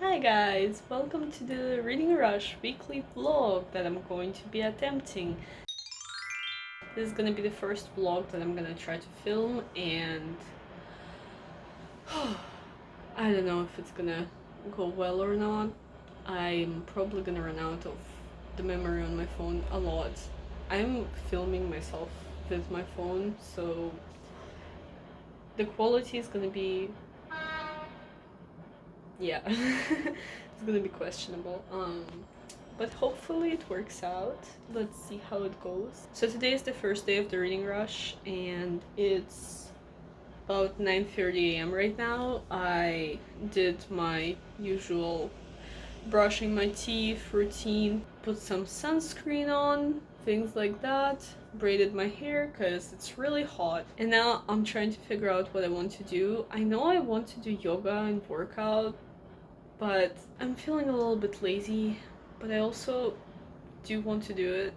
Hi guys, welcome to the Reading Rush weekly vlog that I'm going to be attempting. This is gonna be the first vlog that I'm gonna try to film, and I don't know if it's gonna go well or not. I'm probably gonna run out of the memory on my phone a lot. I'm filming myself with my phone, so the quality is gonna be, yeah, it's gonna be questionable. But hopefully it works out. Let's see how it goes. So today is the first day of the reading rush, and it's about 9:30 a.m. right now. I did my usual brushing my teeth routine, put some sunscreen on, things like that, braided my hair because it's really hot, and now I'm trying to figure out what I want to do. I know I want to do yoga and workout, but I'm feeling a little bit lazy, but I also do want to do it.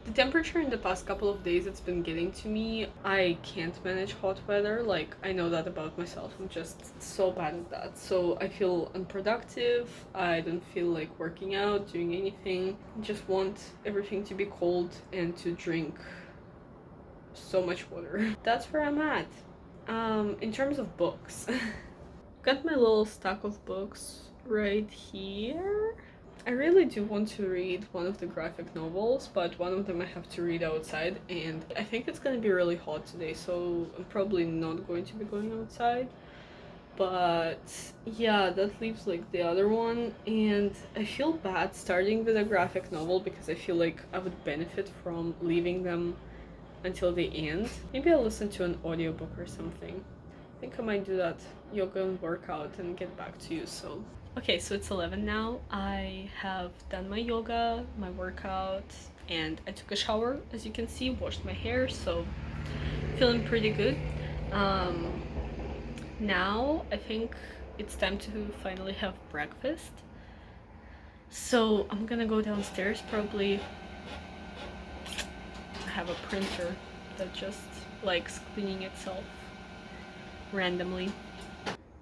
The temperature in the past couple of days, it's been getting to me. I can't manage hot weather. Like, I know that about myself. I'm just so bad at that. So I feel unproductive. I don't feel like working out, doing anything. I just want everything to be cold and to drink so much water. That's where I'm at. In terms of books, got my little stack of books right here. I really do want to read one of the graphic novels, but one of them I have to read outside, and I think it's gonna be really hot today, so I'm probably not going to be going outside. But yeah, that leaves like the other one, and I feel bad starting with a graphic novel because I feel like I would benefit from leaving them until the end. Maybe I'll listen to an audiobook or something. I think I might do that, yoga and workout, and get back to you. So okay, so it's 11 now. I have done my yoga, my workout, and I took a shower, as you can see, washed my hair, so feeling pretty good. Now I think it's time to finally have breakfast. So I'm gonna go downstairs, probably. I have a printer that just likes cleaning itself randomly.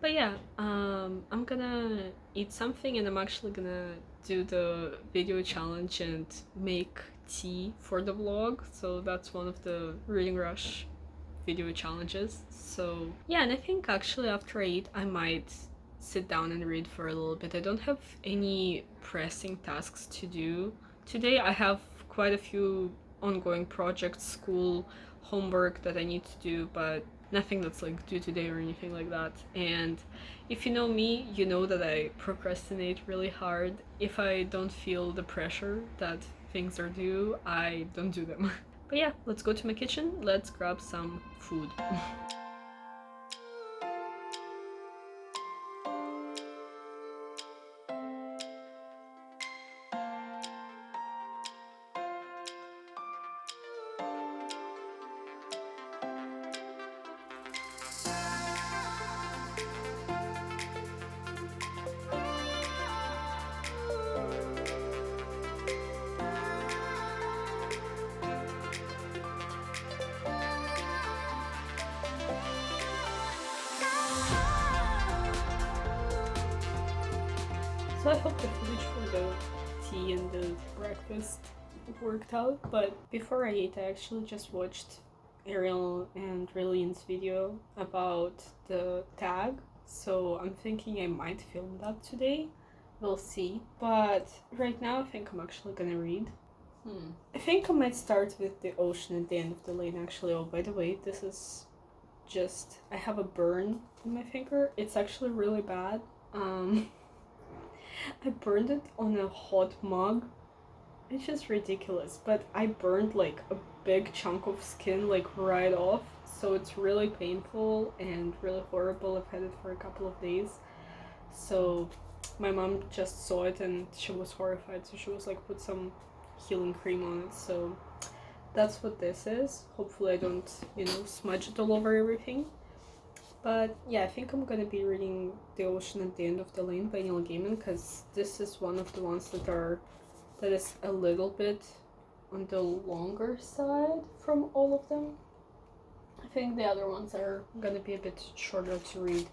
But yeah, I'm gonna eat something, and I'm actually gonna do the video challenge and make tea for the vlog. So that's one of the Reading Rush video challenges. So yeah, and I think actually after I eat, I might sit down and read for a little bit. I don't have any pressing tasks to do today. I have quite a few ongoing projects, school, homework that I need to do, but nothing that's like due today or anything like that. And if you know me, you know that I procrastinate really hard. If I don't feel the pressure that things are due, I don't do them. But yeah, let's go to my kitchen, let's grab some food. So I hope the footage for the tea and the breakfast worked out, but before I ate, I actually just watched Ariel and Rayleen's video about the tag, so I'm thinking I might film that today. We'll see. But right now I think I'm actually gonna read. I think I might start with the ocean at the end of the lane, actually. Oh, by the way, this is just, I have a burn on my finger. It's actually really bad. I burned it on a hot mug. It's just ridiculous, but I burned like a big chunk of skin like right off, so it's really painful and really horrible. I've had it for a couple of days. So my mom just saw it and she was horrified, so she was like, put some healing cream on it. So that's what this is. Hopefully I don't, smudge it all over everything. But yeah, I think I'm gonna be reading The Ocean at the End of the Lane by Neil Gaiman, because this is one of the ones that is a little bit on the longer side from all of them. I think the other ones are gonna be a bit shorter to read,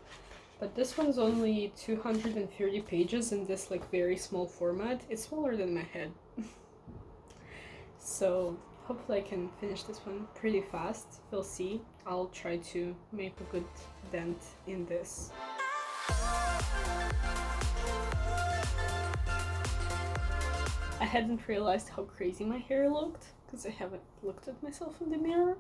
But this one's only 230 pages in this like very small format. It's smaller than my head. So hopefully I can finish this one pretty fast. We'll see. I'll try to make a good dent in this. I hadn't realized how crazy my hair looked because I haven't looked at myself in the mirror.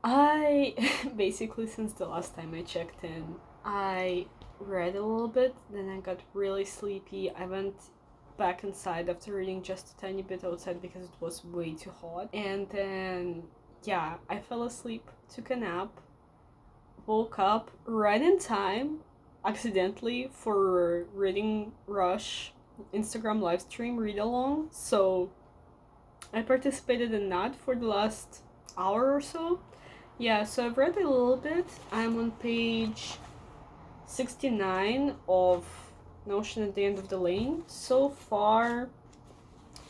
I basically, since the last time I checked in, I read a little bit, then I got really sleepy. I went back inside after reading just a tiny bit outside because it was way too hot. And then, yeah, I fell asleep, took a nap, woke up right in time, accidentally, for Reading Rush Instagram live stream read along. So I participated in that for the last hour or so. Yeah, so I've read a little bit. I'm on page 69 of Notion at the End of the Lane. So far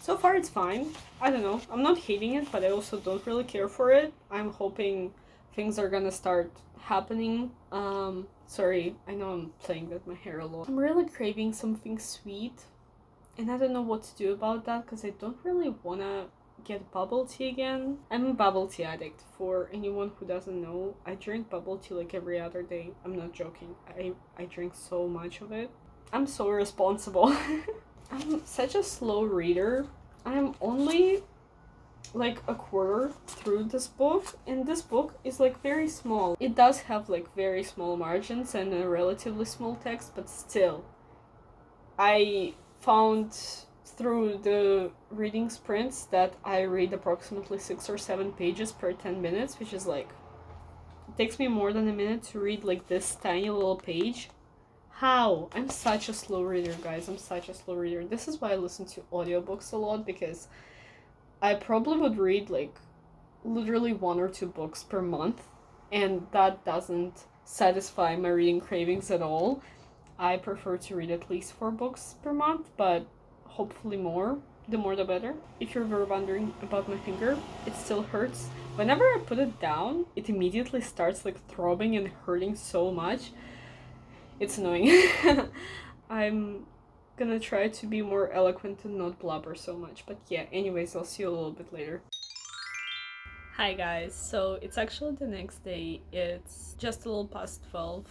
it's fine. I don't know. I'm not hating it, but I also don't really care for it. I'm hoping things are gonna start happening. Sorry, I know I'm playing with my hair a lot. I'm really craving something sweet, and I don't know what to do about that because I don't really wanna get bubble tea again. I'm a bubble tea addict. For anyone who doesn't know, I drink bubble tea like every other day. I'm not joking. I drink so much of it. I'm so irresponsible. I'm such a slow reader. I'm only like a quarter through this book, and this book is like very small. It does have like very small margins and a relatively small text, but still, I found through the reading sprints that I read approximately 6 or 7 pages per 10 minutes, which is like, it takes me more than a minute to read like this tiny little page. How? I'm such a slow reader, guys. I'm such a slow reader. This is why I listen to audiobooks a lot, because I probably would read like literally 1 or 2 books per month, and that doesn't satisfy my reading cravings at all. I prefer to read at least 4 books per month, but hopefully more. The more the better. If you're ever wondering about my finger, it still hurts. Whenever I put it down, it immediately starts like throbbing and hurting so much. It's annoying. I'm gonna try to be more eloquent and not blubber so much. But yeah, anyways, I'll see you a little bit later. Hi guys, so it's actually the next day. It's just a little past 12.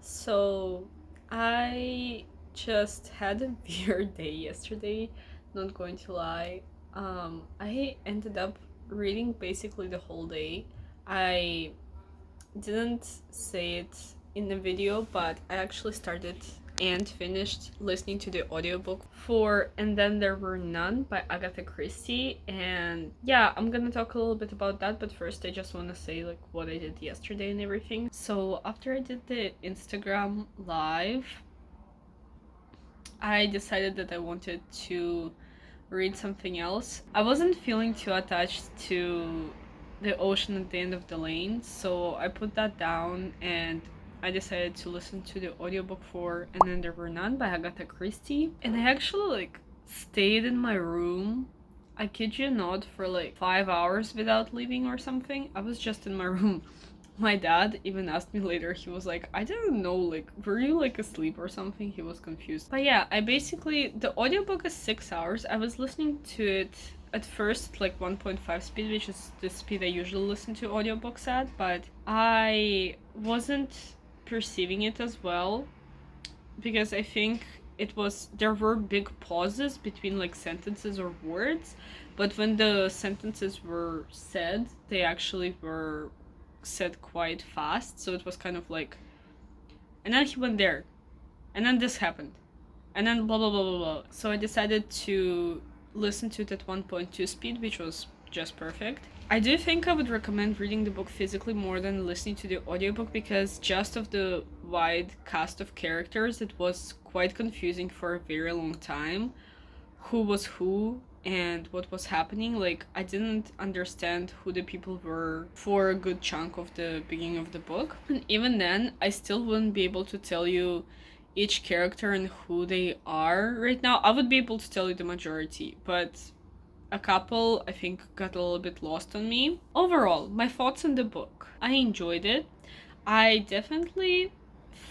So I just had a weird day yesterday, not going to lie. I ended up reading basically the whole day. I didn't say it in the video, but I actually started and finished listening to the audiobook for And Then There Were None by Agatha Christie. And yeah, I'm gonna talk a little bit about that, but first I just want to say like what I did yesterday and everything. So after I did the Instagram live, I decided that I wanted to read something else. I wasn't feeling too attached to The Ocean at the End of the Lane, so I put that down and I decided to listen to the audiobook for And Then There Were None by Agatha Christie. And I actually like stayed in my room, I kid you not, for like 5 hours without leaving or something. I was just in my room. My dad even asked me later, he was like, I didn't know, like, were you like asleep or something? He was confused. But yeah, the audiobook is 6 hours. I was listening to it at first like 1.5 speed, which is the speed I usually listen to audiobooks at, but I wasn't perceiving it as well because I think there were big pauses between like sentences or words, but when the sentences were said, they actually were said quite fast, so it was kind of like, and then he went there, and then this happened, and then blah blah blah blah blah. So I decided to listen to it at 1.2 speed, which was just perfect. I do think I would recommend reading the book physically more than listening to the audiobook, because just of the wide cast of characters, it was quite confusing for a very long time who was who and what was happening. Like, I didn't understand who the people were for a good chunk of the beginning of the book, and even then I still wouldn't be able to tell you each character and who they are right now. I would be able to tell you the majority, but a couple I think got a little bit lost on me. Overall, my thoughts on the book: I enjoyed it. I definitely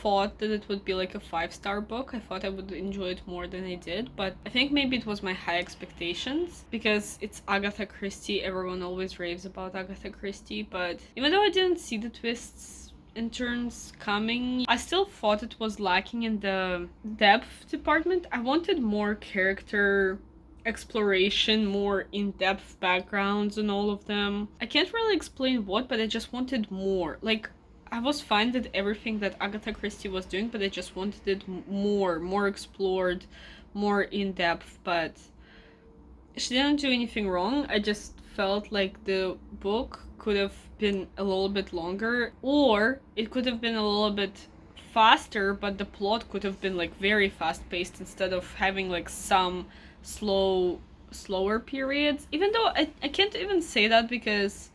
thought that it would be like a 5-star book. I thought I would enjoy it more than I did, but I think maybe it was my high expectations because it's Agatha Christie. Everyone always raves about Agatha Christie, but even though I didn't see the twists and turns coming, I still thought it was lacking in the depth department. I wanted more character exploration, more in-depth backgrounds on all of them. I can't really explain what, but I just wanted more. Like, I was fine with everything that Agatha Christie was doing, but I just wanted it more explored, more in-depth, but she didn't do anything wrong. I just felt like the book could have been a little bit longer, or it could have been a little bit faster, but the plot could have been like very fast paced instead of having like some slower periods. Even though I can't even say that because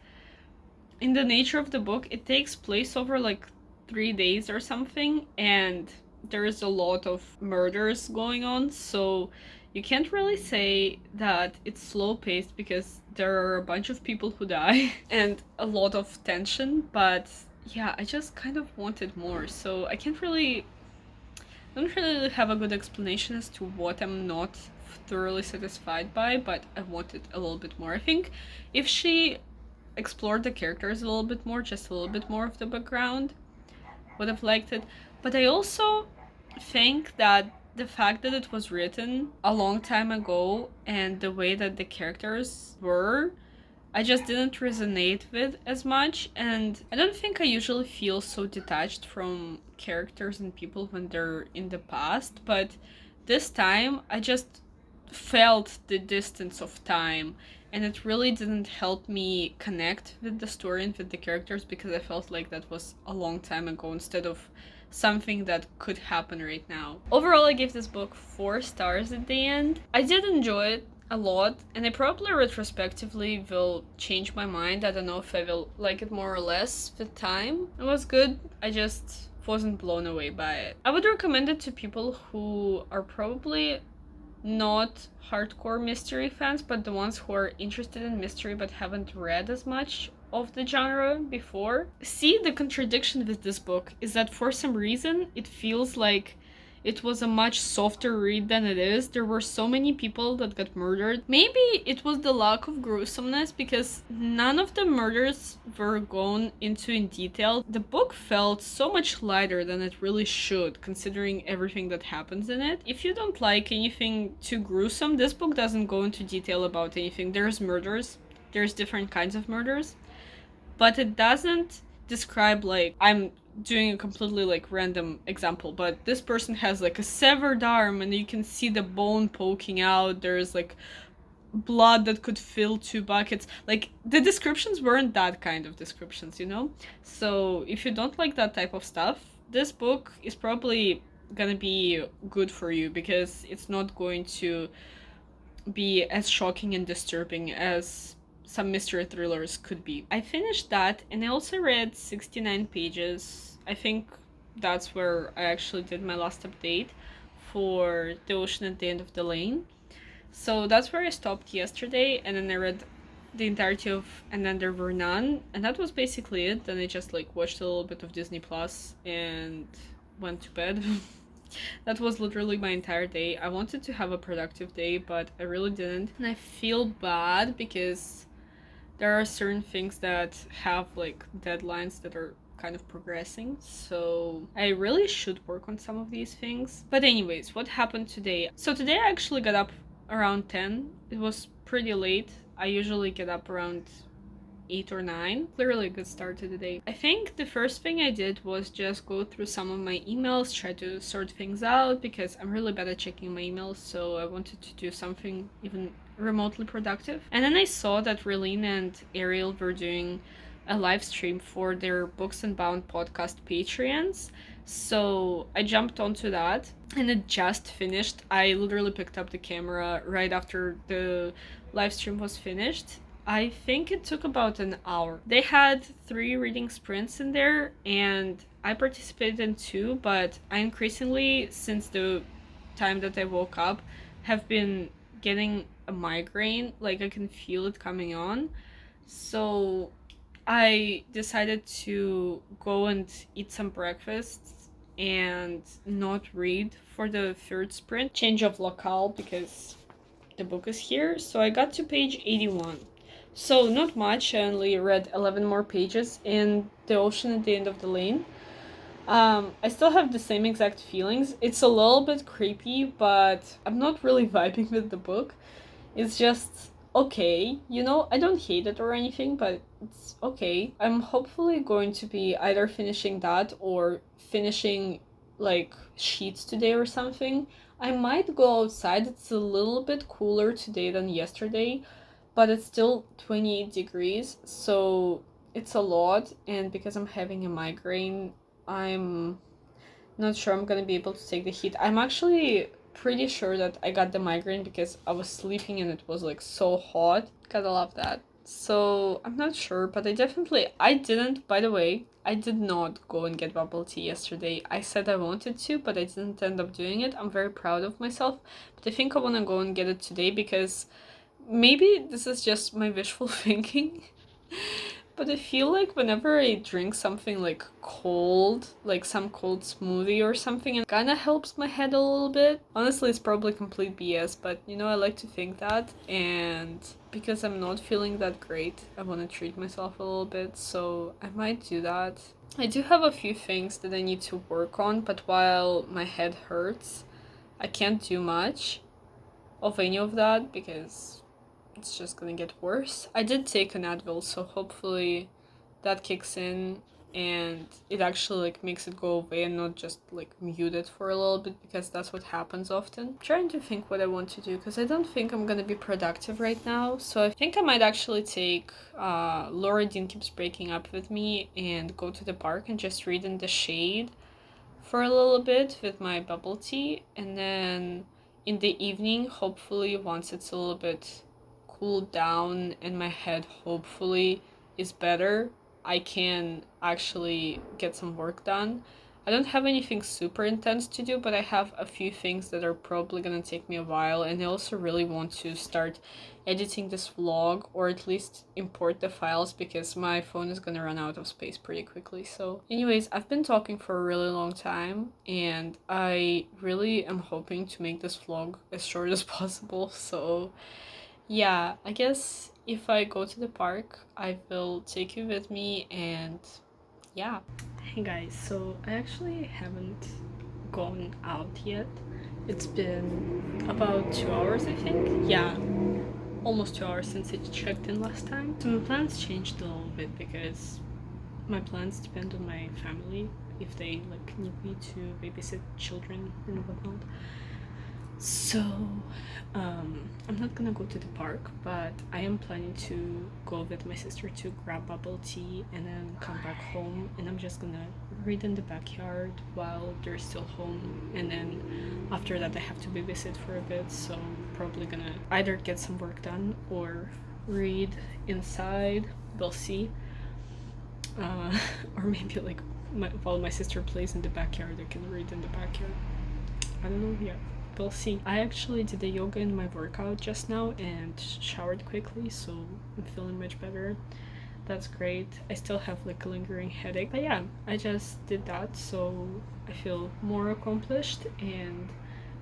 in the nature of the book it takes place over like 3 days or something, and there is a lot of murders going on, so you can't really say that it's slow paced because there are a bunch of people who die and a lot of tension. But yeah, I just kind of wanted more, so I don't really have a good explanation as to what I'm not thoroughly satisfied by, but I wanted a little bit more. I think if she explored the characters a little bit more, just a little bit more of the background, would have liked it. But I also think that the fact that it was written a long time ago and the way that the characters were, I just didn't resonate with as much. And I don't think I usually feel so detached from characters and people when they're in the past, but this time I just felt the distance of time, and it really didn't help me connect with the story and with the characters because I felt like that was a long time ago instead of something that could happen right now. Overall, I gave this book 4 stars at the end. I did enjoy it a lot, and I probably retrospectively will change my mind. I don't know if I will like it more or less with time. It was good, I just wasn't blown away by it. I would recommend it to people who are probably not hardcore mystery fans, but the ones who are interested in mystery but haven't read as much of the genre before. See, the contradiction with this book is that for some reason it feels like it was a much softer read than it is. There were so many people that got murdered. Maybe it was the lack of gruesomeness because none of the murders were gone into in detail. The book felt so much lighter than it really should, considering everything that happens in it. If you don't like anything too gruesome, this book doesn't go into detail about anything. There's murders, there's different kinds of murders, but it doesn't describe like, I'm doing a completely like random example, but this person has like a severed arm and you can see the bone poking out, there's like blood that could fill 2 buckets. Like, the descriptions weren't that kind of descriptions, you know? So if you don't like that type of stuff, this book is probably gonna be good for you because it's not going to be as shocking and disturbing as some mystery thrillers could be. I finished that, and I also read 69 pages. I think that's where I actually did my last update for The Ocean at the End of the Lane. So that's where I stopped yesterday, and then I read the entirety of And Then There Were None, and that was basically it. Then I just like watched a little bit of Disney Plus and went to bed. That was literally my entire day. I wanted to have a productive day, but I really didn't. And I feel bad because there are certain things that have like deadlines that are kind of progressing, so I really should work on some of these things. But anyways, what happened today? So today I actually got up around 10. It was pretty late. I usually get up around 8 or 9. Clearly a good start to the day. I think the first thing I did was just go through some of my emails, try to sort things out because I'm really bad at checking my emails, so I wanted to do something even remotely productive. And then I saw that Relene and Ariel were doing a live stream for their Books and Bound podcast Patreons, so I jumped onto that and it just finished. I literally picked up the camera right after the live stream was finished. I think it took about an hour. They had 3 reading sprints in there and I participated in 2, but I increasingly, since the time that I woke up, have been getting a migraine. Like, I can feel it coming on. So I decided to go and eat some breakfast and not read for the third sprint. Change of locale because the book is here. So I got to page 81. So not much, I only read 11 more pages in The Ocean at the End of the Lane. I still have the same exact feelings. It's a little bit creepy, but I'm not really vibing with the book. It's just okay, you know, I don't hate it or anything, but it's okay. I'm hopefully going to be either finishing that or finishing like sheets today or something. I might go outside. It's a little bit cooler today than yesterday, but it's still 28 degrees, so it's a lot. And because I'm having a migraine, I'm not sure I'm gonna be able to take the heat. I'm actually pretty sure that I got the migraine because I was sleeping and it was like so hot. Gotta love that. So I'm not sure, but I didn't, by the way, I did not go and get bubble tea yesterday. I said I wanted to, but I didn't end up doing it. I'm very proud of myself, but I think I wanna go and get it today because maybe this is just my wishful thinking. But I feel like whenever I drink something like cold, like some cold smoothie or something, it kind of helps my head a little bit. Honestly, it's probably complete BS, but you know, I like to think that. And because I'm not feeling that great, I want to treat myself a little bit, so I might do that. I do have a few things that I need to work on, but while my head hurts, I can't do much of any of that because it's just gonna get worse. I did take an Advil, so hopefully that kicks in and it actually like makes it go away and not just like mute it for a little bit, because that's what happens often. I'm trying to think what I want to do because I don't think I'm gonna be productive right now. So I think I might actually take Laura Dean Keeps Breaking Up with Me and go to the park and just read in the shade for a little bit with my bubble tea, and then in the evening, hopefully once it's a little bit cooled down and my head hopefully is better, I can actually get some work done. I don't have anything super intense to do, but I have a few things that are probably gonna take me a while, and I also really want to start editing this vlog, or at least import the files, because my phone is gonna run out of space pretty quickly. So anyways, I've been talking for a really long time, and I really am hoping to make this vlog as short as possible. So yeah, I guess if I go to the park, I will take you with me, and yeah. Hey guys, so I actually haven't gone out yet. It's been about 2 hours, I think. Yeah, almost 2 hours since I checked in last time. So my plans changed a little bit because my plans depend on my family if they like need me to babysit children and whatnot. So I'm not gonna go to the park, but I am planning to go with my sister to grab bubble tea and then come back home, and I'm just gonna read in the backyard while they're still home, and then after that I have to babysit for a bit, so I'm probably gonna either get some work done or read inside. We'll see. Or maybe like while my sister plays in the backyard, I can read in the backyard. I don't know yet. We'll see. I actually did the yoga in my workout just now and showered quickly, so I'm feeling much better. That's great. I still have like a lingering headache, but yeah, I just did that, so I feel more accomplished, and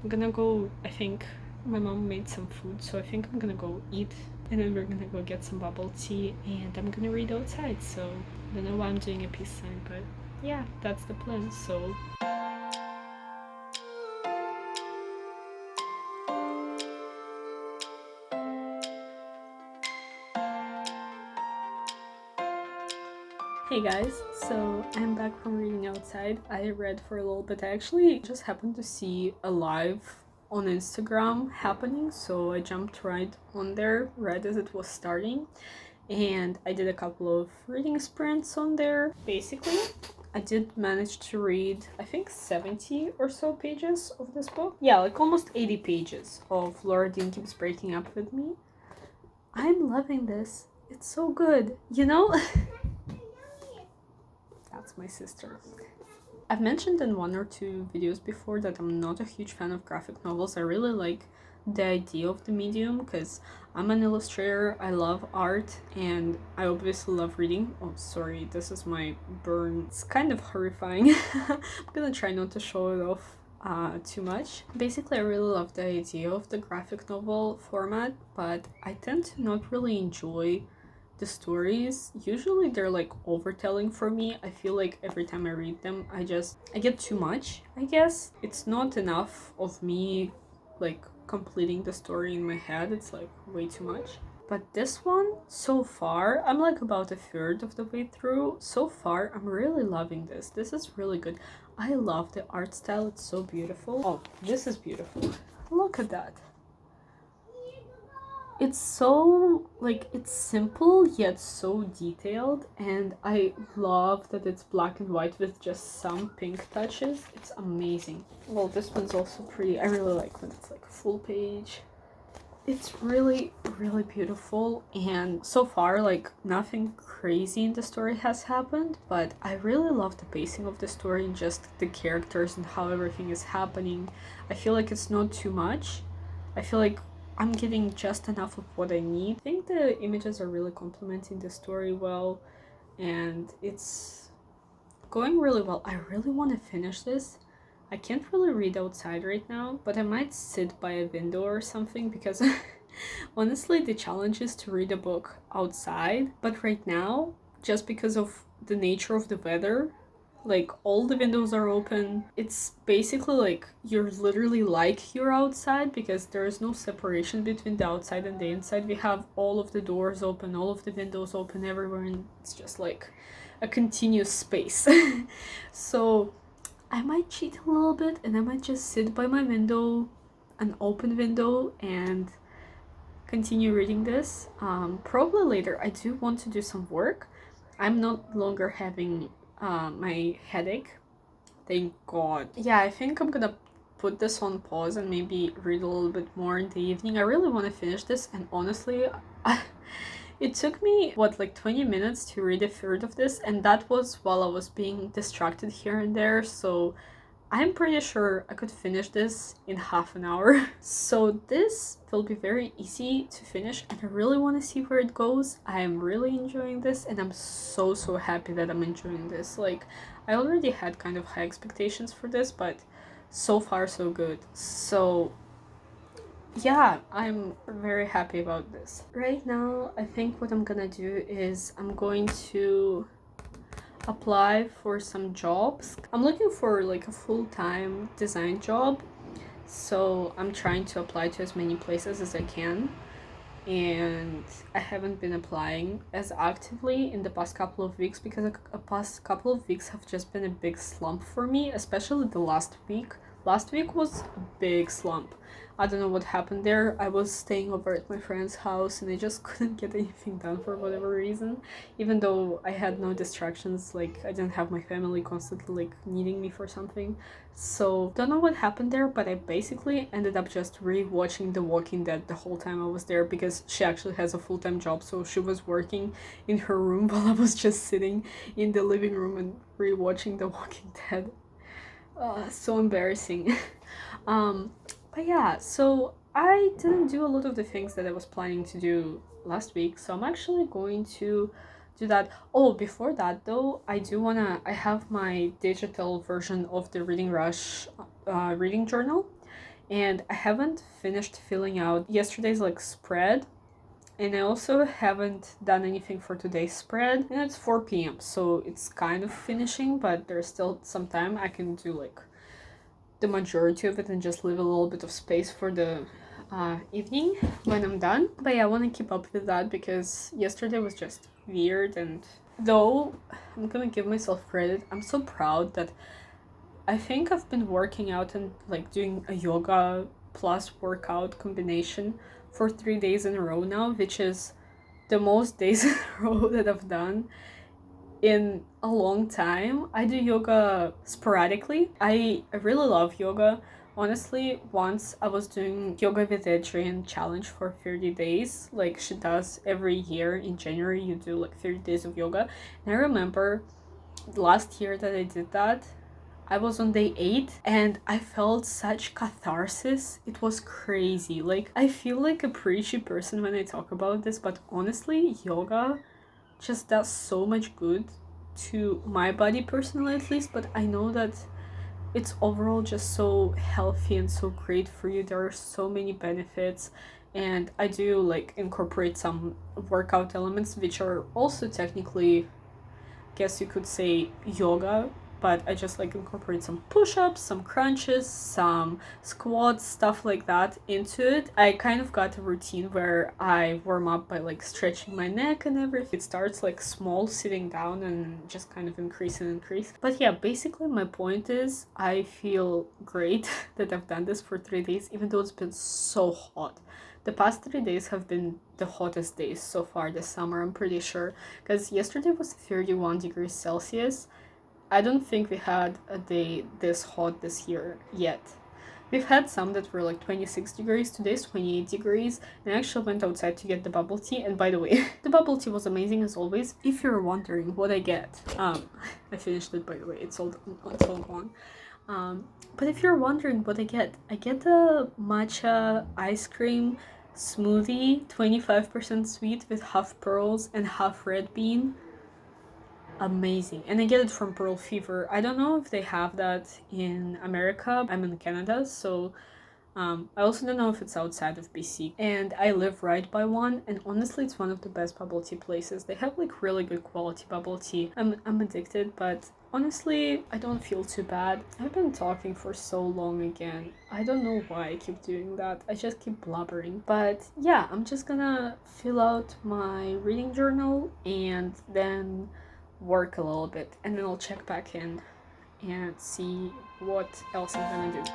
I'm gonna go. I think my mom made some food, so I think I'm gonna go eat, and then we're gonna go get some bubble tea, and I'm gonna read outside. So I don't know why I'm doing a peace sign, but yeah, that's the plan. So hey guys, so I'm back from reading outside. I read for a little bit. I actually just happened to see a live on Instagram happening, so I jumped right on there right as it was starting, and I did a couple of reading sprints on there. Basically, I did manage to read, I think, 70 or so pages of this book. Yeah, like almost 80 pages of Laura Dean Keeps Breaking Up with Me. I'm loving this. It's so good, you know? That's my sister. I've mentioned in one or two videos before that I'm not a huge fan of graphic novels. I really like the idea of the medium, because I'm an illustrator, I love art, and I obviously love reading. Oh, sorry, this is my burn. It's kind of horrifying. I'm gonna try not to show it off too much. Basically, I really love the idea of the graphic novel format, but I tend to not really enjoy the stories. Usually they're like overtelling for me. I feel like every time I read them, I get too much, I guess. It's not enough of me like completing the story in my head. It's like way too much. But this one, so far, I'm like about a third of the way through. So far, I'm really loving this. This is really good. I love the art style. It's so beautiful. Oh, this is beautiful. Look at that. It's so, like, it's simple yet so detailed, and I love that it's black and white with just some pink touches. It's amazing. Well, this one's also pretty. I really like when it's like a full page. It's really, really beautiful, and so far, like, nothing crazy in the story has happened, but I really love the pacing of the story and just the characters and how everything is happening. I feel like it's not too much. I feel like I'm getting just enough of what I need. I think the images are really complementing the story well, and it's going really well. I really want to finish this. I can't really read outside right now, but I might sit by a window or something, because honestly, the challenge is to read a book outside. But right now, just because of the nature of the weather, like all the windows are open. It's basically like you're literally like you're outside, because there is no separation between the outside and the inside. We have all of the doors open, all of the windows open everywhere, and it's just like a continuous space. So I might cheat a little bit, and I might just sit by my window, an open window, and continue reading this. Probably later. I do want to do some work. I'm not longer having my headache, thank God. Yeah, I think I'm gonna put this on pause and maybe read a little bit more in the evening. I really want to finish this, and honestly, it took me like 20 minutes to read a third of this, and that was while I was being distracted here and there, so I'm pretty sure I could finish this in half an hour. So this will be very easy to finish, and I really want to see where it goes. I am really enjoying this, and I'm so happy that I'm enjoying this. Like, I already had kind of high expectations for this, but so far so good. So yeah, I'm very happy about this. Right now, I think what I'm gonna do is I'm going to apply for some jobs. I'm looking for like a full-time design job, so I'm trying to apply to as many places as I can, and I haven't been applying as actively in the past couple of weeks, because the past couple of weeks have just been a big slump for me, especially the last week. Last week was a big slump. I don't know what happened there. I was staying over at my friend's house, and I just couldn't get anything done for whatever reason, even though I had no distractions. Like, I didn't have my family constantly like needing me for something. So don't know what happened there, but I basically ended up just re-watching The Walking Dead the whole time I was there, because she actually has a full-time job, so she was working in her room while I was just sitting in the living room and re-watching The Walking Dead. So embarrassing. But yeah, so I didn't do a lot of the things that I was planning to do last week, so I'm actually going to do that. Oh, before that though, I have my digital version of the Reading Rush reading journal, and I haven't finished filling out yesterday's like spread, and I also haven't done anything for today's spread, and it's 4 p.m, so it's kind of finishing, but there's still some time. I can do like the majority of it and just leave a little bit of space for the evening when I'm done. But yeah, I want to keep up with that, because yesterday was just weird, and though I'm gonna give myself credit, I'm so proud that I think I've been working out and like doing a yoga plus workout combination for 3 days in a row now, which is the most days in a row that I've done in a long time. I do yoga sporadically. I really love yoga. Honestly, once I was doing yoga with Adrian challenge for 30 days, like she does every year in January. You do like 30 days of yoga, and I remember last year that I did that, I was on day 8 and I felt such catharsis. It was crazy. Like, I feel like a preachy person when I talk about this, but honestly, yoga just does so much good to my body personally, at least. But I know that it's overall just so healthy and so great for you. There are so many benefits, and I do like incorporate some workout elements which are also technically, guess you could say, yoga, but I just like incorporate some push-ups, some crunches, some squats, stuff like that into it. I kind of got a routine where I warm up by like stretching my neck and everything. It starts like small, sitting down, and just kind of increase and increase. But yeah, basically my point is I feel great that I've done this for 3 days, even though it's been so hot. The past 3 days have been the hottest days so far this summer, I'm pretty sure, because yesterday was 31 degrees Celsius. I don't think we had a day this hot this year yet. We've had some that were like 26 degrees, today's 28 degrees, and I actually went outside to get the bubble tea, and by the way, the bubble tea was amazing as always. If you're wondering what I get, I finished it by the way, it's all gone. But if you're wondering what I get the matcha ice cream smoothie, 25% sweet with half pearls and half red bean. Amazing. And I get it from Pearl Fever. I don't know if they have that in America. I'm in Canada, so I also don't know if it's outside of BC. And I live right by one, and honestly it's one of the best bubble tea places. They have like really good quality bubble tea. I'm addicted, but honestly I don't feel too bad. I've been talking for so long again. I don't know why I keep doing that. I just keep blubbering. But yeah, I'm just gonna fill out my reading journal and then work a little bit, and then I'll check back in and see what else I'm gonna do.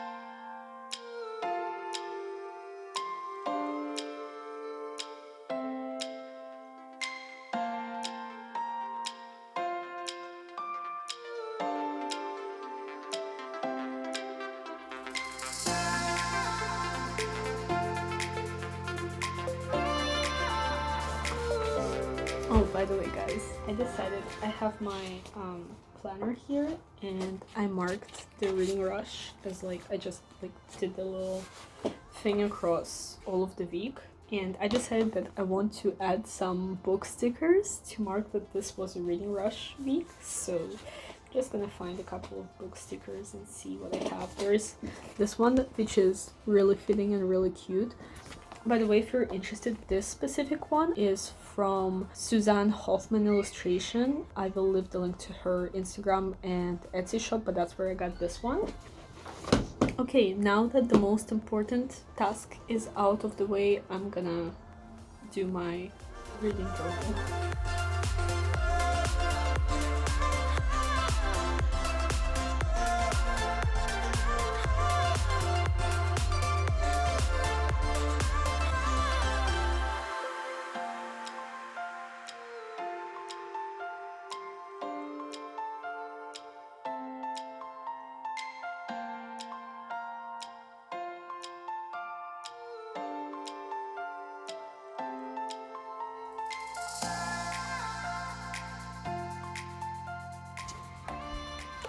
Oh, by the way, guys, I decided I have my planner here, and I marked the reading rush as like I just like did the little thing across all of the week, and I decided that I want to add some book stickers to mark that this was a reading rush week. So I'm just gonna find a couple of book stickers and see what I have. There's this one which is really fitting and really cute. By the way, if you're interested, this specific one is from Suzanne Hoffman Illustration. I will leave the link to her Instagram and Etsy shop, but that's where I got this one. Okay, now that the most important task is out of the way, I'm gonna do my reading journal.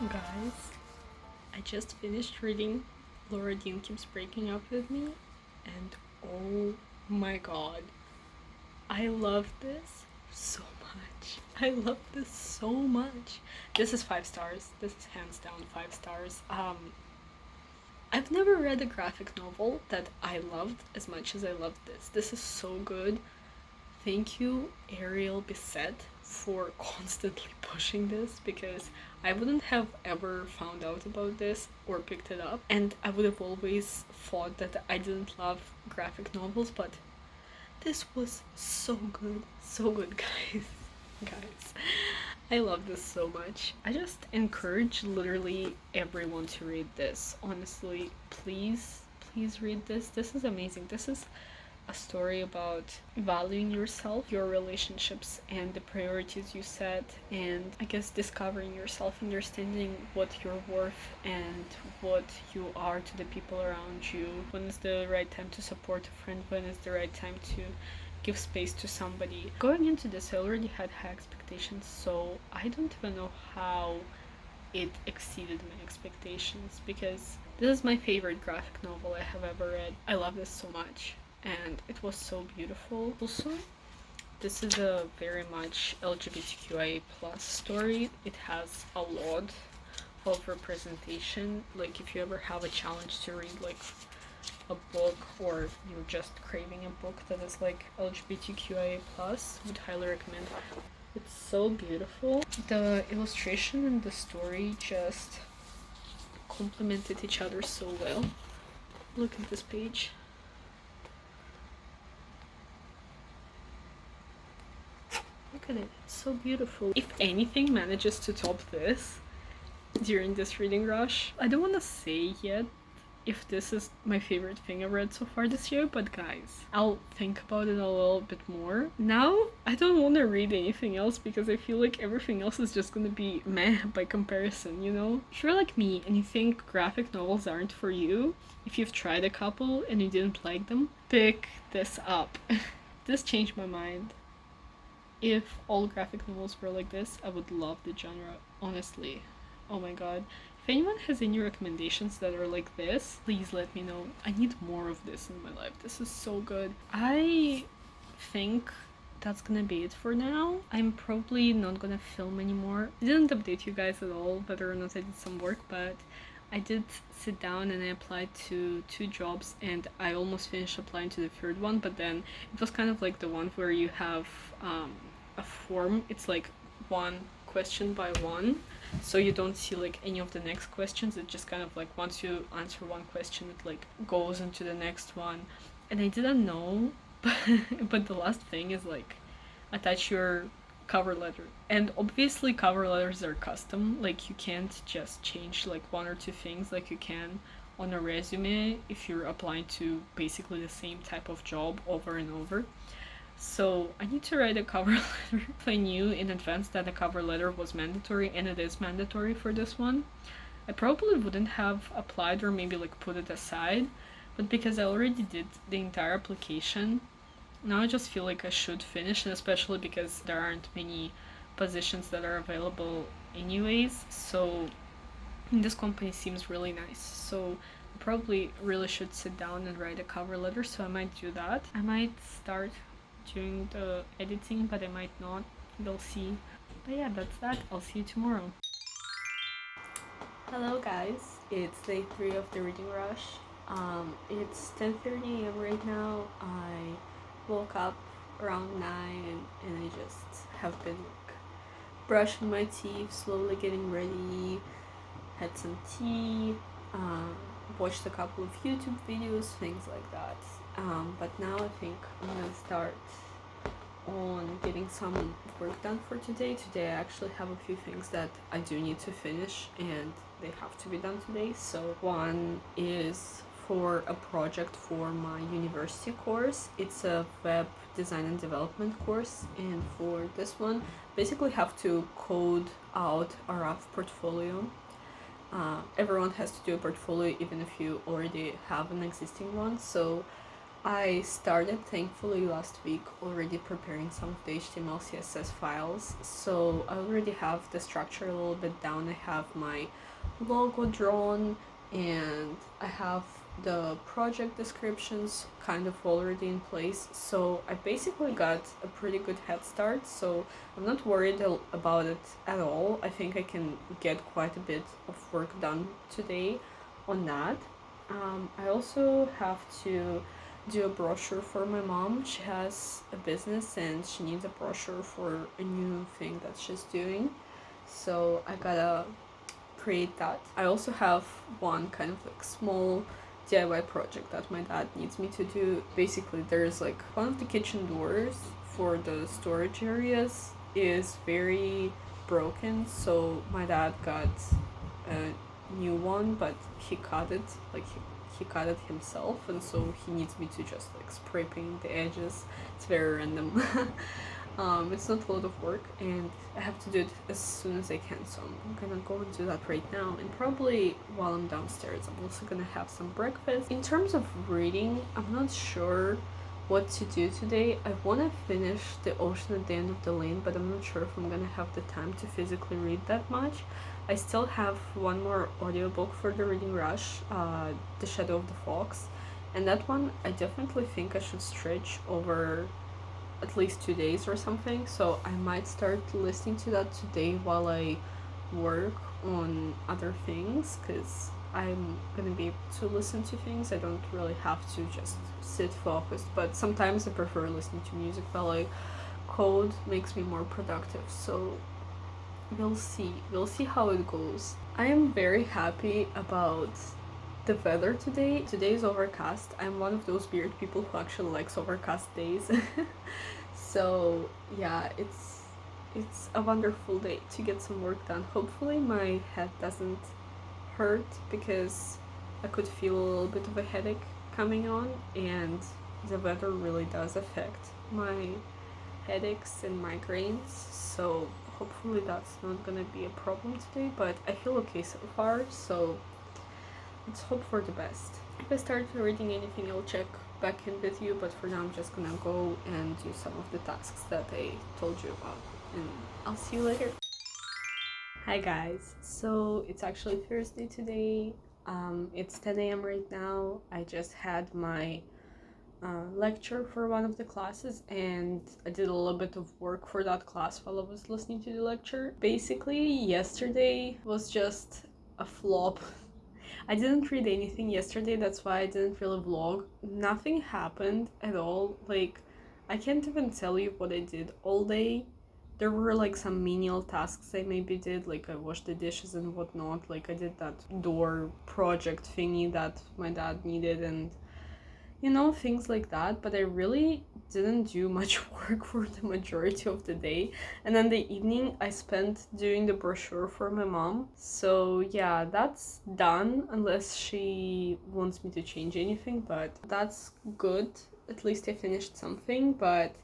Guys, I just finished reading Laura Dean Keeps Breaking Up With Me, and oh my god, I love this so much. I love this so much. This is 5 stars. This is hands down 5 stars. I've never read a graphic novel that I loved as much as I loved this. This is so good. Thank you, Ariel Bissett, for constantly pushing this, because I wouldn't have ever found out about this or picked it up, and I would have always thought that I didn't love graphic novels, but this was so good, guys. Guys, I love this so much. I just encourage literally everyone to read this. Honestly, please read this. This is amazing. This is a story about valuing yourself, your relationships, and the priorities you set, and I guess discovering yourself, understanding what you're worth and what you are to the people around you. When is the right time to support a friend? When is the right time to give space to somebody? Going into this, I already had high expectations, so I don't even know how it exceeded my expectations because this is my favorite graphic novel I have ever read. I love this so much and it was so beautiful. Also, this is a very much LGBTQIA plus story. It has a lot of representation. Like if you ever have a challenge to read like a book or you're just craving a book that is like LGBTQIA plus, would highly recommend. It's so beautiful. The illustration and the story just complemented each other so well. Look at this page. Look at it, it's so beautiful. If anything manages to top this during this reading rush, I don't want to say yet if this is my favorite thing I've read so far this year, but guys, I'll think about it a little bit more. Now, I don't want to read anything else because I feel like everything else is just gonna be meh by comparison, you know? If you're like me and you think graphic novels aren't for you, if you've tried a couple and you didn't like them, pick this up. This changed my mind. If all graphic novels were like this, I would love the genre, honestly. Oh my god. If anyone has any recommendations that are like this, please let me know. I need more of this in my life. This is so good. I think that's gonna be it for now. I'm probably not gonna film anymore. I didn't update you guys at all whether or not I did some work, but I did sit down and I applied to 2 jobs and I almost finished applying to the 3rd one, but then it was kind of like the one where you have a form. It's like 1 question by 1, so you don't see like any of the next questions. It just kind of like once you answer 1 question it like goes into the next one, and I didn't know but the last thing is like attach your cover letter, and obviously cover letters are custom. Like you can't just change like 1 or 2 things like you can on a resume if you're applying to basically the same type of job over and over. So I need to write a cover letter. If I knew in advance that a cover letter was mandatory, and it is mandatory for this one, I probably wouldn't have applied or maybe like put it aside, but because I already did the entire application, now I just feel like I should finish, and especially because there aren't many positions that are available anyways, so this company seems really nice, so I probably really should sit down and write a cover letter, so I might do that. I might start doing the editing, but I might not. We'll see. But yeah, that's that. I'll see you tomorrow. Hello guys, it's day 3 of the reading rush. It's 10:30 a.m. right now. I woke up around 9 and I just have been like brushing my teeth, slowly getting ready, had some tea, watched a couple of YouTube videos, things like that. But now I think I'm gonna start on getting some work done for today. Today I actually have a few things that I do need to finish and they have to be done today. So one is for a project for my university course. It's a web design and development course, and for this one basically have to code out a rough portfolio. Everyone has to do a portfolio even if you already have an existing one, so I started thankfully last week already preparing some of the HTML CSS files, so I already have the structure a little bit down. I have my logo drawn and I have the project descriptions kind of already in place, so I basically got a pretty good head start, so I'm not worried about it at all. I think I can get quite a bit of work done today on that. I also have to do a brochure for my mom. She has a business and she needs a brochure for a new thing that she's doing, so I gotta create that. I also have one kind of like small DIY project that my dad needs me to do. Basically there's like one of the kitchen doors for the storage areas is very broken, so my dad got a new one, but he cut it, like he cut it himself, and so he needs me to just like spray paint the edges. It's very random. It's not a lot of work and I have to do it as soon as I can, so I'm gonna go and do that right now, and probably while I'm downstairs I'm also gonna have some breakfast. In terms of reading, I'm not sure what to do today. I want to finish The Ocean at the End of the Lane, but I'm not sure if I'm gonna have the time to physically read that much. I still have one more audiobook for the reading rush, The Shadow of the Fox, and that one I definitely think I should stretch over at least 2 days or something, so I might start listening to that today while I work on other things, because I'm gonna be able to listen to things. I don't really have to just sit focused, but sometimes I prefer listening to music while I code. Makes me more productive, so we'll see how it goes. I am very happy about the weather today. Today is overcast. I'm one of those weird people who actually likes overcast days. So yeah, it's a wonderful day to get some work done. Hopefully my head doesn't hurt, because I could feel a little bit of a headache coming on, and the weather really does affect my headaches and migraines, so hopefully that's not gonna be a problem today, but I feel okay so far, so let's hope for the best. If I start reading anything, I'll check back in with you, but for now I'm just gonna go and do some of the tasks that I told you about, and I'll see you later. Hi guys, so it's actually Thursday today. It's 10 a.m. right now. I just had my lecture for one of the classes, and I did a little bit of work for that class while I was listening to the lecture. Basically, yesterday was just a flop. I didn't read anything yesterday, that's why I didn't really vlog. Nothing happened at all. Like, I can't even tell you what I did all day. There were like some menial tasks I maybe did, like I washed the dishes and whatnot. Like I did that door project thingy that my dad needed, and you know, things like that, but I really didn't do much work for the majority of the day. And then the evening I spent doing the brochure for my mom. So yeah, that's done, unless she wants me to change anything, but that's good. At least I finished something, but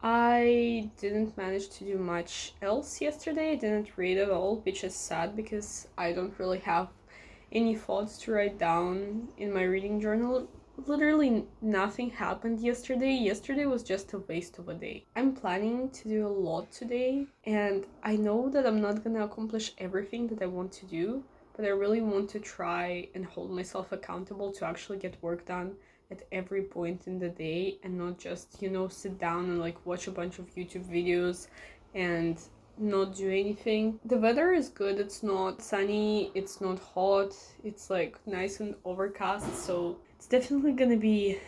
I didn't manage to do much else yesterday. I didn't read at all, which is sad because I don't really have any thoughts to write down in my reading journal. Literally nothing happened yesterday. Yesterday was just a waste of a day. I'm planning to do a lot today, and I know that I'm not gonna accomplish everything that I want to do, but I really want to try and hold myself accountable to actually get work done at every point in the day, and not just, you know, sit down and like watch a bunch of YouTube videos and not do anything. The weather is good. It's not sunny, it's not hot, it's like nice and overcast, so it's definitely gonna be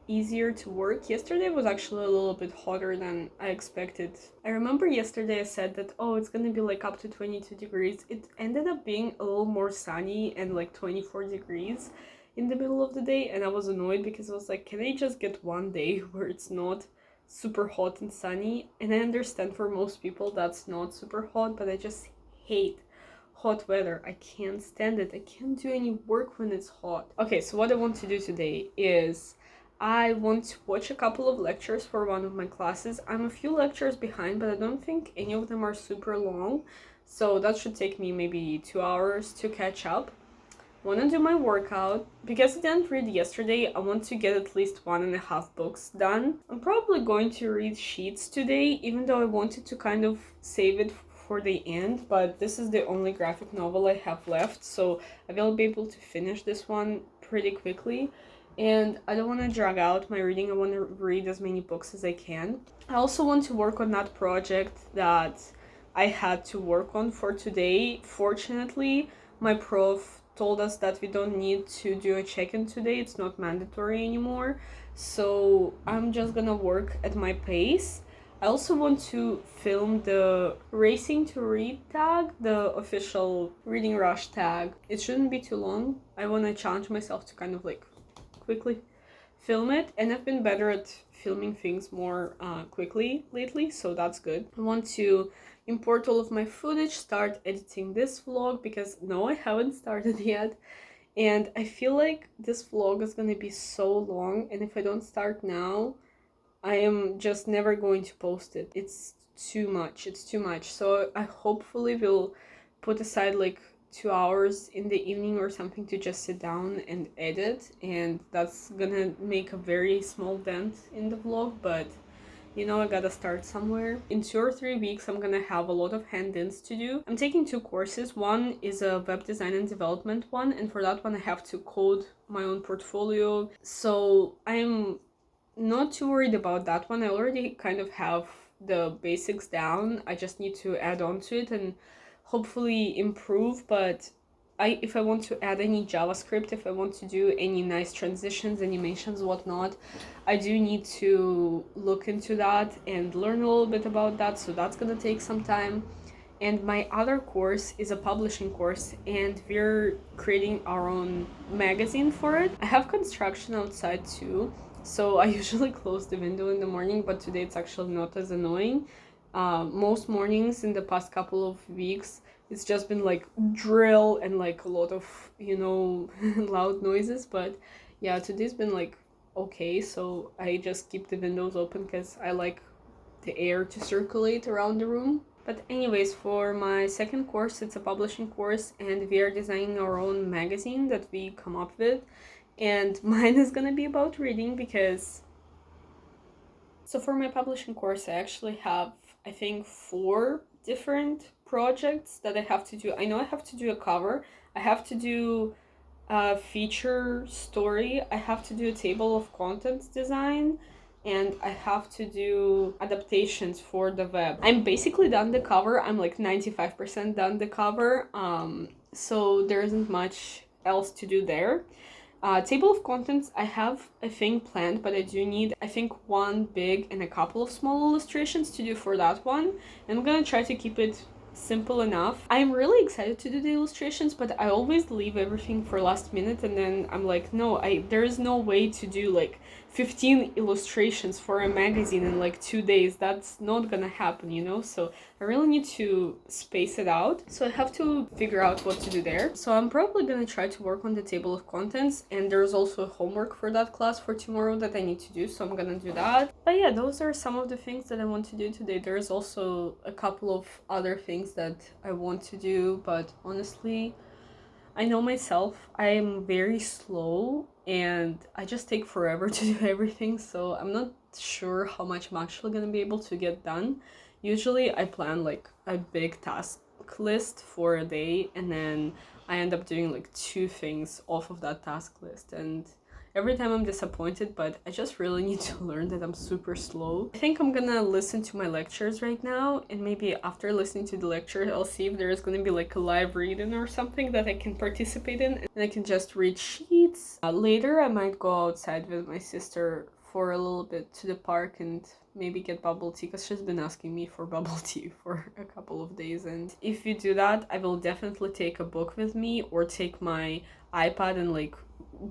easier to work. Yesterday was actually a little bit hotter than I expected. I remember yesterday I said that, oh, it's gonna be like up to 22 degrees. It ended up being a little more sunny and like 24 degrees in the middle of the day, and I was annoyed because I was like, can I just get one day where it's not super hot and sunny? And I understand for most people that's not super hot, but I just hate hot weather. I can't stand it. I can't do any work when it's hot. Okay, so what I want to do today is I want to watch a couple of lectures for one of my classes. I'm a few lectures behind, but I don't think any of them are super long, so that should take me maybe 2 hours to catch up. I want to do my workout. Because I didn't read yesterday, I want to get at least 1.5 books done. I'm probably going to read Sheets today, even though I wanted to kind of save it for the end, but this is the only graphic novel I have left, so I will be able to finish this one pretty quickly. And I don't want to drag out my reading. I want to read as many books as I can. I also want to work on that project that I had to work on for today. Fortunately, my prof told us that we don't need to do a check-in today. It's not mandatory anymore. So I'm just gonna work at my pace. I also want to film the Racing to Read tag, the official Reading Rush tag. It shouldn't be too long. I want to challenge myself to kind of like quickly film it, and I've been better at filming things more quickly lately, so that's good. I want to import all of my footage, start editing this vlog, because no, I haven't started yet, and I feel like this vlog is gonna be so long, and if I don't start now, I am just never going to post it. It's too much. So I hopefully will put aside like 2 hours in the evening or something to just sit down and edit, and that's gonna make a very small dent in the vlog, but you know, I gotta start somewhere. In 2 or 3 weeks, I'm gonna have a lot of hand-ins to do. I'm taking 2 courses. One is a web design and development one, and for that one I have to code my own portfolio. So I'm not too worried about that one. I already kind of have the basics down. I just need to add on to it and hopefully improve. But if I want to add any JavaScript, if I want to do any nice transitions, animations, whatnot, I do need to look into that and learn a little bit about that. So that's gonna take some time. And my other course is a publishing course, and we're creating our own magazine for it. I have construction outside too, so I usually close the window in the morning, but today it's actually not as annoying. Most mornings in the past couple of weeks, it's just been like drill and like a lot of, you know, loud noises. But yeah, today's been like okay, so I just keep the windows open because I like the air to circulate around the room. But anyways, for my second course, it's a publishing course, and we are designing our own magazine that we come up with. And mine is gonna be about reading because... So for my publishing course, I actually have, I think, 4 different projects that I have to do. I know I have to do a cover, I have to do a feature story, I have to do a table of contents design, and I have to do adaptations for the web. I'm basically done the cover. I'm like 95% done the cover. So there isn't much else to do there. Table of contents, I have a thing planned, but I do need, I think, 1 big and a couple of small illustrations to do for that one. And I'm gonna try to keep it simple enough. I'm really excited to do the illustrations, but I always leave everything for last minute, and then I'm like, no, there is no way to do like 15 illustrations for a magazine in like 2 days. That's not gonna happen, you know? So I really need to space it out. So I have to figure out what to do there. So I'm probably gonna try to work on the table of contents, and there's also homework for that class for tomorrow that I need to do, so I'm gonna do that. But yeah, those are some of the things that I want to do today. There's also a couple of other things that I want to do, but honestly, I know myself, I am very slow and I just take forever to do everything, so I'm not sure how much I'm actually gonna be able to get done. Usually I plan like a big task list for a day, and then I end up doing like 2 things off of that task list, and every time I'm disappointed, but I just really need to learn that I'm super slow. I think I'm gonna listen to my lectures right now, and maybe after listening to the lecture, I'll see if there's gonna be like a live reading or something that I can participate in, and I can just read sheets. Later, I might go outside with my sister for a little bit to the park and maybe get bubble tea, because she's been asking me for bubble tea for a couple of days. And if we do that, I will definitely take a book with me or take my iPad and like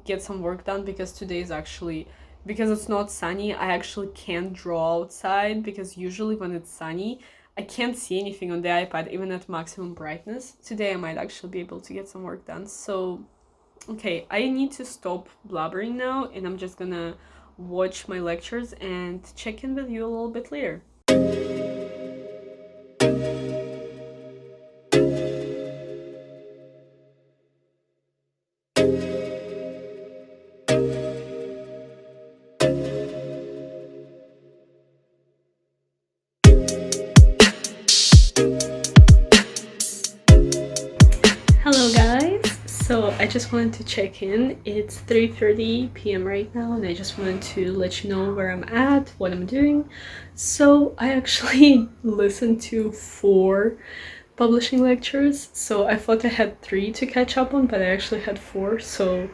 get some work done, because today is actually, because it's not sunny, I actually can't draw outside, because usually when it's sunny I can't see anything on the iPad even at maximum brightness. Today I might actually be able to get some work done. So okay, I need to stop blabbering now, and I'm just gonna watch my lectures and check in with you a little bit later. Hello guys, so I just wanted to check in. It's 3:30 p.m. right now, and I just wanted to let you know where I'm at, what I'm doing. So I actually listened to 4 publishing lectures, so I thought I had 3 to catch up on, but I actually had 4. So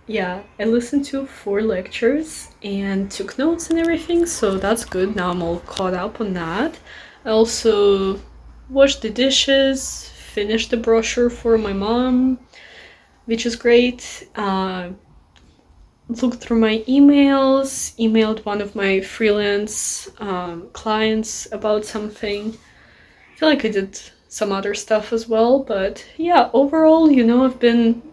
yeah, I listened to 4 lectures and took notes and everything, so that's good. Now I'm all caught up on that. I also washed the dishes, finished the brochure for my mom, which is great. Looked through my emails, emailed one of my freelance clients about something. I feel like I did some other stuff as well, but yeah, overall, you know, I've been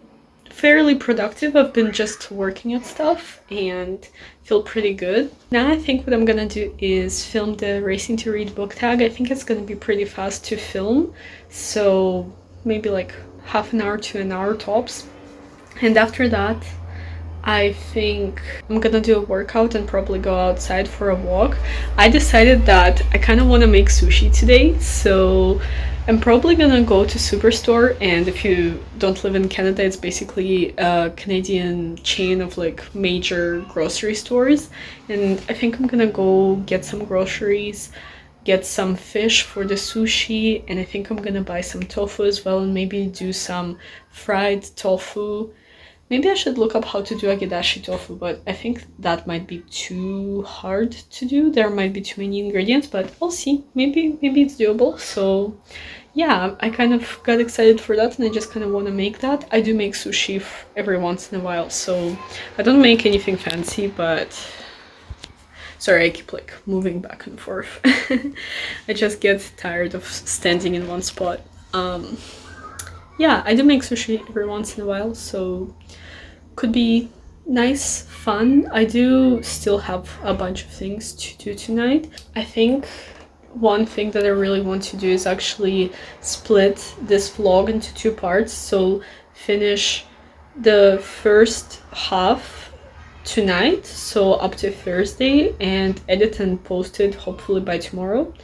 fairly productive. I've been just working at stuff and feel pretty good. Now I think what I'm gonna do is film the Racing to Read book tag. I think it's gonna be pretty fast to film, so maybe like half an hour to an hour tops. And after that, I think I'm gonna do a workout and probably go outside for a walk. I decided that I kind of want to make sushi today, so I'm probably gonna go to Superstore. And if you don't live in Canada, it's basically a Canadian chain of like major grocery stores. And I think I'm gonna go get some groceries, get some fish for the sushi, and I think I'm gonna buy some tofu as well and maybe do some fried tofu. Maybe I should look up how to do agedashi tofu, but I think that might be too hard to do. There might be too many ingredients, but I'll see. Maybe it's doable. So yeah, I kind of got excited for that and I just kind of want to make that. I do make sushi every once in a while, so I don't make anything fancy, but sorry, I keep like moving back and forth. I just get tired of standing in one spot. Yeah, I do make sushi every once in a while, so could be nice, fun. I do still have a bunch of things to do tonight. I think one thing that I really want to do is actually split this vlog into two parts. So finish the first half tonight, so up to Thursday, and edit and post it hopefully by tomorrow,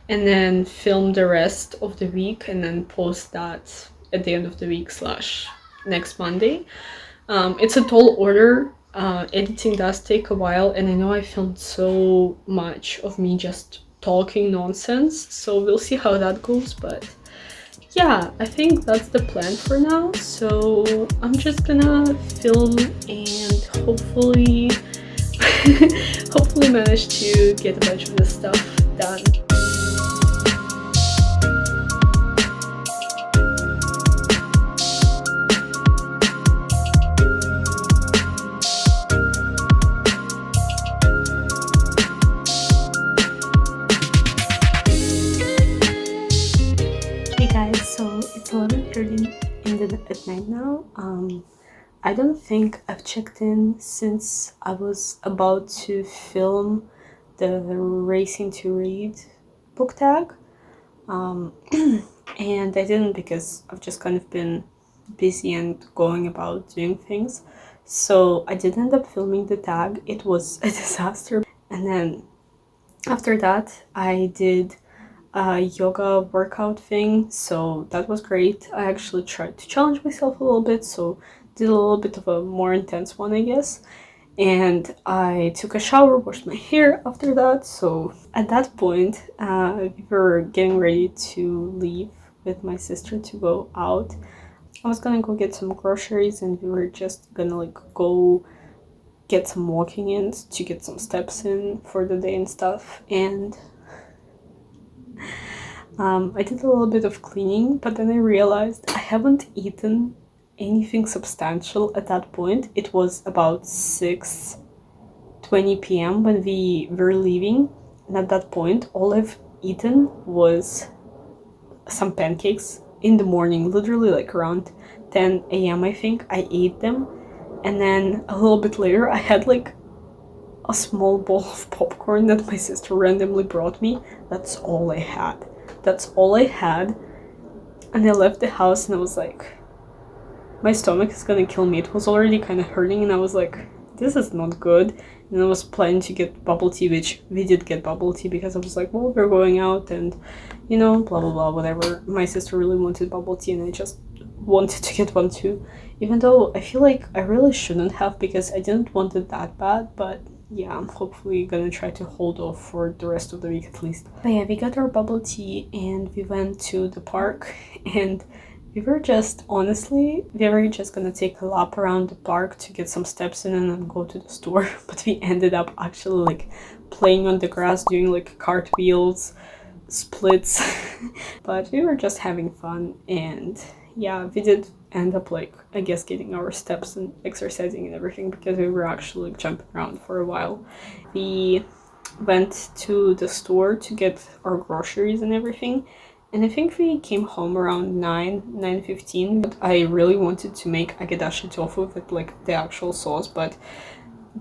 and then film the rest of the week and then post that at the end of the week / next Monday. It's a tall order. Editing does take a while, and I know I filmed so much of me just talking nonsense, so we'll see how that goes. But yeah, I think that's the plan for now. So I'm just gonna film and hopefully hopefully manage to get a bunch of this stuff done. So it's 11:30 at night now. I don't think I've checked in since I was about to film the Racing to Read book tag. And I didn't because I've just kind of been busy and going about doing things. So I did end up filming the tag. It was a disaster. And then after that, I did a yoga workout thing, so that was great. I actually tried to challenge myself a little bit, so did a little bit of a more intense one, I guess. And I took a shower, washed my hair after that. So at that point, we were getting ready to leave with my sister to go out. I was gonna go get some groceries and we were just gonna like go get some walking in to get some steps in for the day and stuff. And I did a little bit of cleaning, but then I realized I haven't eaten anything substantial at that point. It was about 6:20 p.m. when we were leaving, and at that point all I've eaten was some pancakes in the morning, literally like around 10 a.m. I think I ate them, and then a little bit later I had like a small bowl of popcorn that my sister randomly brought me. That's all I had. And I left the house and I was like, my stomach is gonna kill me. It was already kind of hurting and I was like, this is not good. And I was planning to get bubble tea, which we did get bubble tea because I was like, well, we're going out and, you know, blah blah blah, whatever. My sister really wanted bubble tea and I just wanted to get one too, even though I feel like I really shouldn't have because I didn't want it that bad. But yeah, I'm hopefully gonna try to hold off for the rest of the week at least. But yeah, we got our bubble tea and we went to the park, and we were just gonna take a lap around the park to get some steps in and then go to the store. But we ended up actually like playing on the grass, doing like cartwheels, splits. But we were just having fun, and yeah, we did end up like, I guess, getting our steps and exercising and everything because we were actually like jumping around for a while. We went to the store to get our groceries and everything, and I think we came home around 9:15. But I really wanted to make agedashi tofu with like the actual sauce, but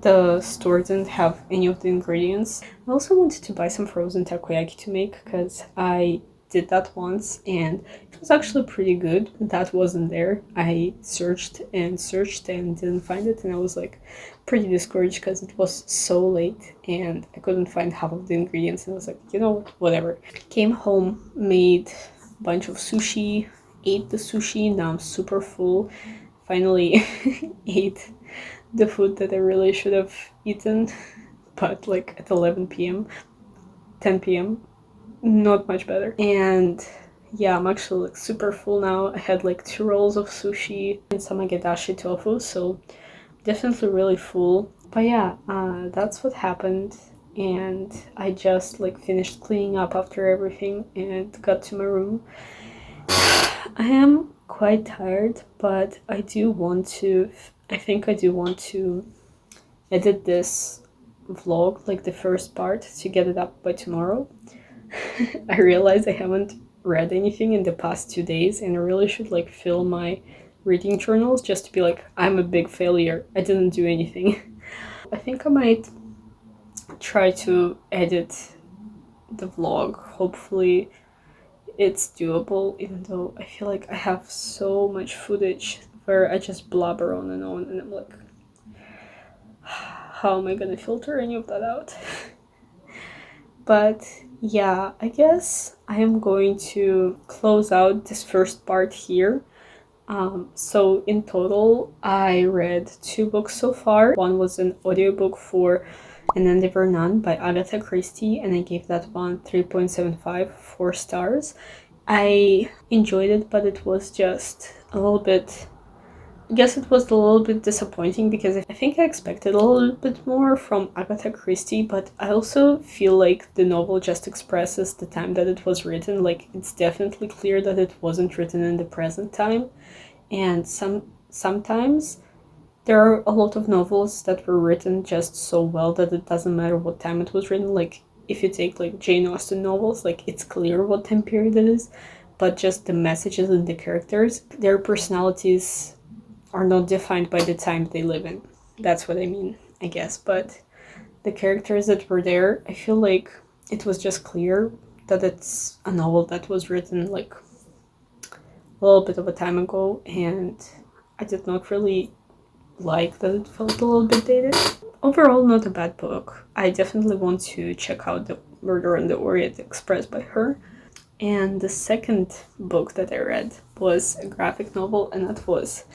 the store didn't have any of the ingredients. I also wanted to buy some frozen takoyaki to make because I did that once and it was actually pretty good. That wasn't there. I searched and didn't find it, and I was like pretty discouraged because it was so late and I couldn't find half of the ingredients, and I was like, you know what, whatever. Came home, made a bunch of sushi, ate the sushi. Now I'm super full. Finally ate the food that I really should have eaten, but like at 11 p.m, 10 p.m, not much better. And yeah, I'm actually like super full now. I had like 2 rolls of sushi and samagetashi tofu, so definitely really full. But yeah, that's what happened. And I just like finished cleaning up after everything and got to my room. I am quite tired, but I think I do want to edit this vlog, like the first part, to get it up by tomorrow. I realized I haven't read anything in the past 2 days, and I really should like fill my reading journals just to be like, I'm a big failure, I didn't do anything. I think I might try to edit the vlog. Hopefully it's doable, even though I feel like I have so much footage where I just blabber on, and I'm like, how am I gonna filter any of that out? But yeah, I guess I am going to close out this first part here. So in total, I read 2 books so far. One was an audiobook for An Endeavor None by Agatha Christie, and I gave that one 3.75, 4 stars. I enjoyed it, but it was just a little bit, I guess it was a little bit disappointing because I think I expected a little bit more from Agatha Christie, but I also feel like the novel just expresses the time that it was written. Like, it's definitely clear that it wasn't written in the present time, and sometimes there are a lot of novels that were written just so well that it doesn't matter what time it was written. Like, if you take like Jane Austen novels, like it's clear what time period it is, but just the messages and the characters, their personalities are not defined by the time they live in. That's what I mean, I guess. But the characters that were there, I feel like it was just clear that it's a novel that was written like a little bit of a time ago, and I did not really like that it felt a little bit dated. Overall, not a bad book. I definitely want to check out The Murder on the Orient Express by her. And the second book that I read was a graphic novel, and that was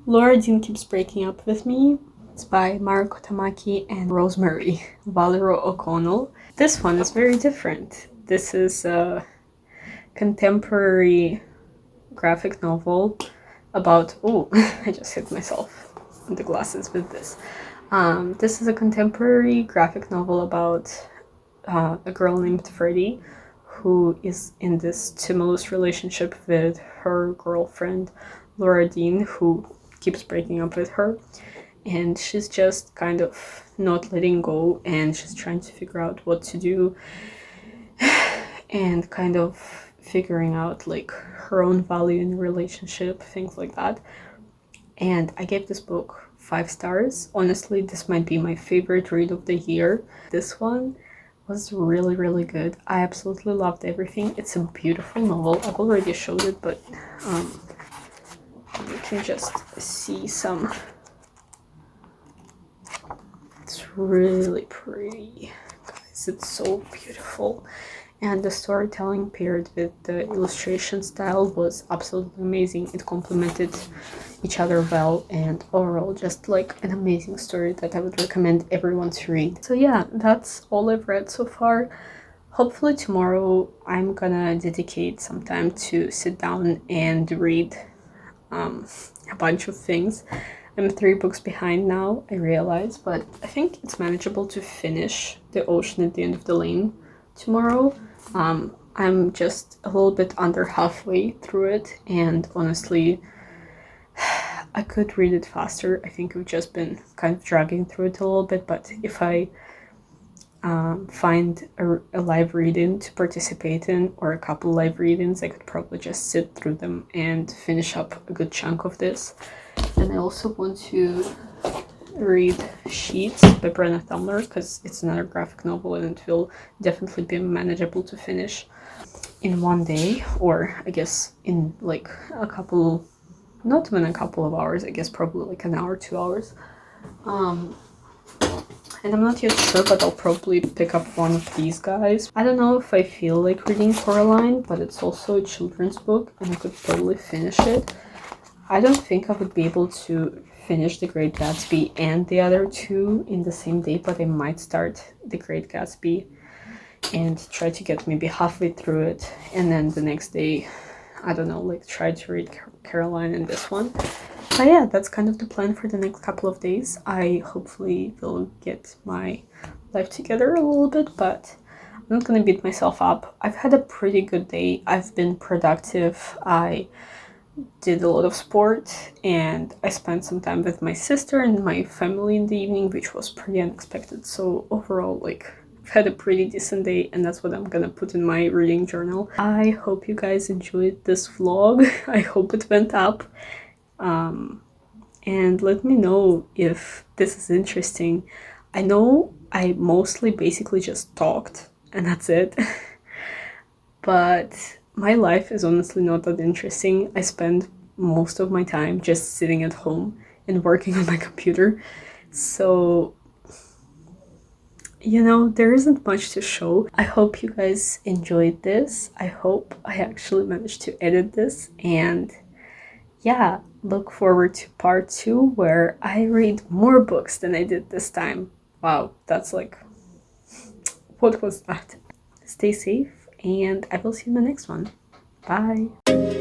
Laura Dean Keeps Breaking Up With Me. It's by Mariko Tamaki and Rosemary Valero O'Connell. This one is very different. This is a contemporary graphic novel about... Oh, I just hit myself in the glasses with this. This is a contemporary graphic novel about a girl named Freddie who is in this tumultuous relationship with her girlfriend Laura Dean, who keeps breaking up with her, and she's just kind of not letting go, and she's trying to figure out what to do and kind of figuring out like her own value in a relationship, things like that. And I gave this book 5 stars. Honestly, this might be my favorite read of the year. This one was really, really good. I absolutely loved everything. It's a beautiful novel. I've already showed it, but you can just see some. It's really pretty, guys. It's so beautiful. And the storytelling paired with the illustration style was absolutely amazing. It complemented each other well, and overall just like an amazing story that I would recommend everyone to read. So yeah, that's all I've read so far. Hopefully tomorrow I'm gonna dedicate some time to sit down and read a bunch of things. I'm 3 books behind now, I realize, but I think it's manageable to finish The Ocean at the End of the Lane tomorrow. I'm just a little bit under halfway through it, and honestly, I could read it faster. I think I've just been kind of dragging through it a little bit, but if I find a live reading to participate in, or a couple live readings, I could probably just sit through them and finish up a good chunk of this. And I also want to read Sheets by Brenna Tumler, because it's another graphic novel and it will definitely be manageable to finish. in one day, or I guess in like a couple, not even a couple of hours, I guess probably like an hour, 2 hours. And I'm not yet sure, but I'll probably pick up one of these guys. I don't know if I feel like reading Coraline, but it's also a children's book and I could totally finish it. I don't think I would be able to finish The Great Gatsby and the other two in the same day, but I might start The Great Gatsby and try to get maybe halfway through it, and then the next day, I don't know, like try to read Caroline and this one. But yeah, that's kind of the plan for the next couple of days. I hopefully will get my life together a little bit, but I'm not gonna beat myself up. I've had a pretty good day. I've been productive. I did a lot of sport and I spent some time with my sister and my family in the evening, which was pretty unexpected. So overall, like, I've had a pretty decent day, and that's what I'm gonna put in my reading journal. I hope you guys enjoyed this vlog. I hope it went up. And let me know if this is interesting. I know I mostly basically just talked and that's it. But my life is honestly not that interesting. I spend most of my time just sitting at home and working on my computer. So, you know, there isn't much to show. I hope you guys enjoyed this. I hope I actually managed to edit this, and yeah, look forward to part 2 where I read more books than I did this time. Wow, that's like, what was that? Stay safe, and I will see you in the next one. Bye.